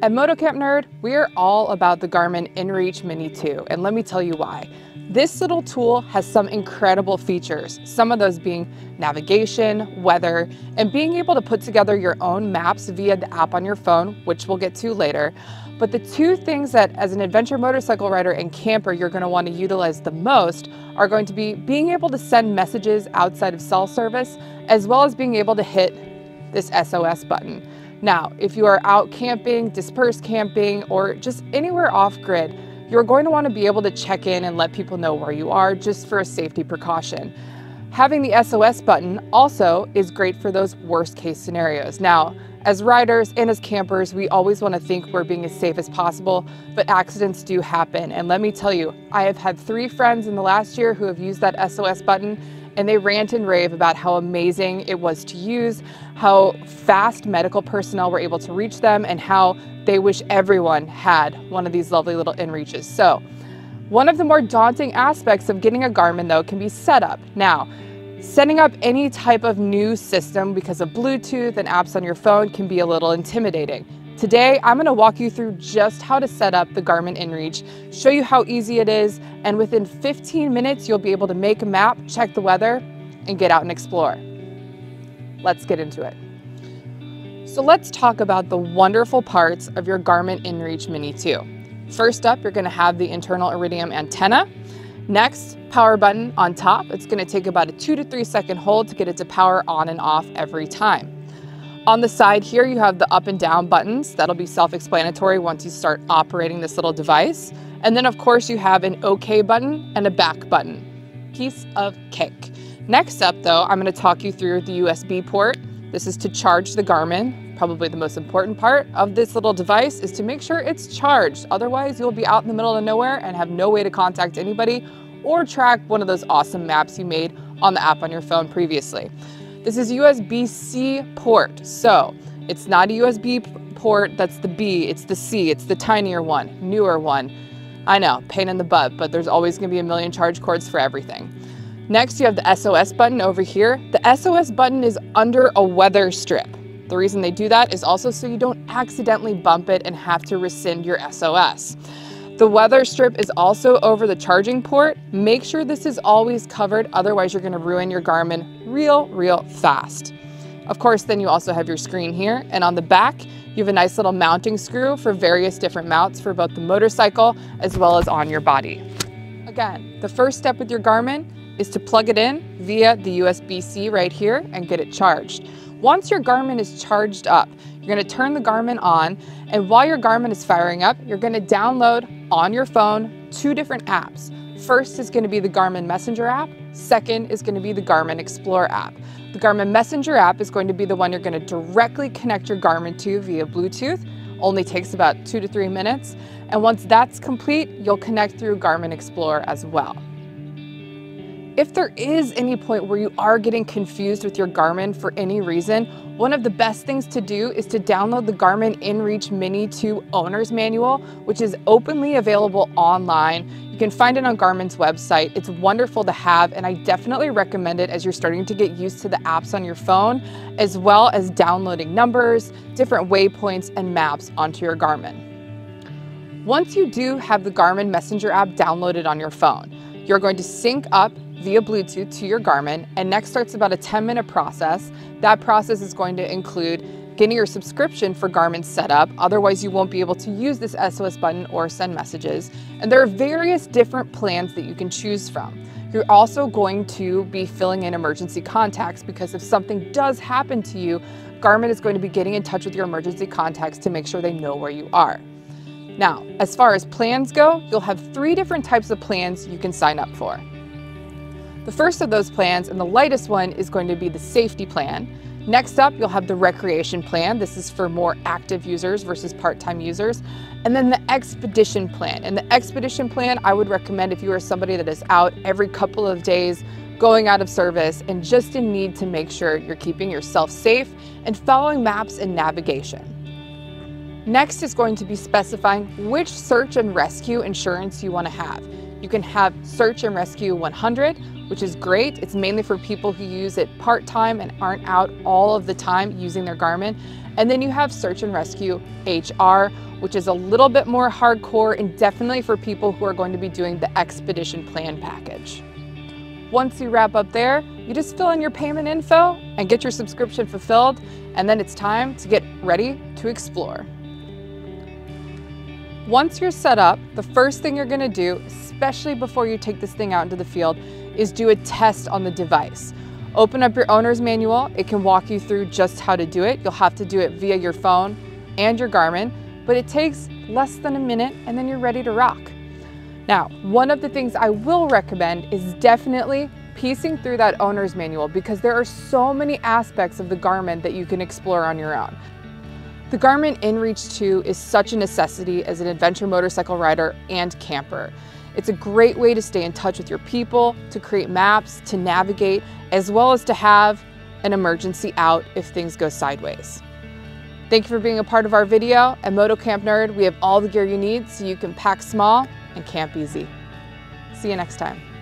At MotoCamp Nerd, we are all about the Garmin inReach Mini 2, and let me tell you why. This little tool has some incredible features, some of those being navigation, weather, and being able to put together your own maps via the app on your phone, which we'll get to later. But the two things that as an adventure motorcycle rider and camper you're going to want to utilize the most are going to be being able to send messages outside of cell service, as well as being able to hit this SOS button. Now, if you are out camping, dispersed camping, or just anywhere off-grid, you're going to want to be able to check in and let people know where you are just for a safety precaution. Having the SOS button also is great for those worst-case scenarios. Now, as riders and as campers, we always want to think we're being as safe as possible, but accidents do happen. And let me tell you, I have had 3 friends in the last year who have used that SOS button, and they rant and rave about how amazing it was to use, how fast medical personnel were able to reach them, and how they wish everyone had one of these lovely little inReaches. So one of the more daunting aspects of getting a Garmin, though, can be setup. Now, setting up any type of new system because of Bluetooth and apps on your phone can be a little intimidating. Today, I'm going to walk you through just how to set up the Garmin inReach, show you how easy it is, and within 15 minutes, you'll be able to make a map, check the weather, and get out and explore. Let's get into it. So let's talk about the wonderful parts of your Garmin inReach Mini 2. First up, you're going to have the internal iridium antenna. Next, power button on top. It's going to take about a 2 to 3 second hold to get it to power on and off every time. On the side here, you have the up and down buttons. That'll be self-explanatory once you start operating this little device. And then of course you have an OK button and a back button. Piece of cake. Next up though, I'm going to talk you through the USB port. This is to charge the Garmin. Probably the most important part of this little device is to make sure it's charged. Otherwise, you'll be out in the middle of nowhere and have no way to contact anybody or track one of those awesome maps you made on the app on your phone previously. This is USB-C port, so it's not a USB port that's the B, it's the C, it's the tinier one, newer one. I know, pain in the butt, but there's always gonna be a million charge cords for everything. Next, you have the SOS button over here. The SOS button is under a weather strip. The reason they do that is also so you don't accidentally bump it and have to rescind your SOS. The weather strip is also over the charging port. Make sure this is always covered, otherwise you're gonna ruin your Garmin real fast. Of course, then you also have your screen here, and on the back, you have a nice little mounting screw for various different mounts for both the motorcycle as well as on your body. Again, the first step with your Garmin is to plug it in via the USB-C right here and get it charged. Once your Garmin is charged up, you're going to turn the Garmin on, and while your Garmin is firing up, you're going to download on your phone 2 different apps. First is going to be the Garmin Messenger app. Second is going to be the Garmin Explorer app. The Garmin Messenger app is going to be the one you're going to directly connect your Garmin to via Bluetooth. Only takes about 2 to 3 minutes. And once that's complete, you'll connect through Garmin Explorer as well. If there is any point where you are getting confused with your Garmin for any reason, one of the best things to do is to download the Garmin inReach Mini 2 Owner's Manual, which is openly available online. You can find it on Garmin's website. It's wonderful to have, and I definitely recommend it as you're starting to get used to the apps on your phone, as well as downloading numbers, different waypoints, and maps onto your Garmin. Once you do have the Garmin Messenger app downloaded on your phone, you're going to sync up via Bluetooth to your Garmin, and next starts about a 10-minute process. That process is going to include getting your subscription for Garmin set up, otherwise you won't be able to use this SOS button or send messages. And there are various different plans that you can choose from. You're also going to be filling in emergency contacts, because if something does happen to you, Garmin is going to be getting in touch with your emergency contacts to make sure they know where you are. Now, as far as plans go, you'll have 3 different types of plans you can sign up for. The first of those plans, and the lightest one, is going to be the safety plan. Next up, you'll have the recreation plan. This is for more active users versus part-time users. And then the expedition plan. And the expedition plan, I would recommend if you are somebody that is out every couple of days, going out of service, and just in need to make sure you're keeping yourself safe and following maps and navigation. Next is going to be specifying which search and rescue insurance you want to have. You can have Search and Rescue 100, which is great. It's mainly for people who use it part-time and aren't out all of the time using their Garmin. And then you have Search and Rescue HR, which is a little bit more hardcore and definitely for people who are going to be doing the Expedition Plan package. Once you wrap up there, you just fill in your payment info and get your subscription fulfilled, and then it's time to get ready to explore. Once you're set up, the first thing you're gonna do, especially before you take this thing out into the field, is do a test on the device. Open up your owner's manual. It can walk you through just how to do it. You'll have to do it via your phone and your Garmin, but it takes less than a minute and then you're ready to rock. Now, one of the things I will recommend is definitely piecing through that owner's manual because there are so many aspects of the Garmin that you can explore on your own. The Garmin inReach 2 is such a necessity as an adventure motorcycle rider and camper. It's a great way to stay in touch with your people, to create maps, to navigate, as well as to have an emergency out if things go sideways. Thank you for being a part of our video. At MotoCamp Nerd, we have all the gear you need so you can pack small and camp easy. See you next time.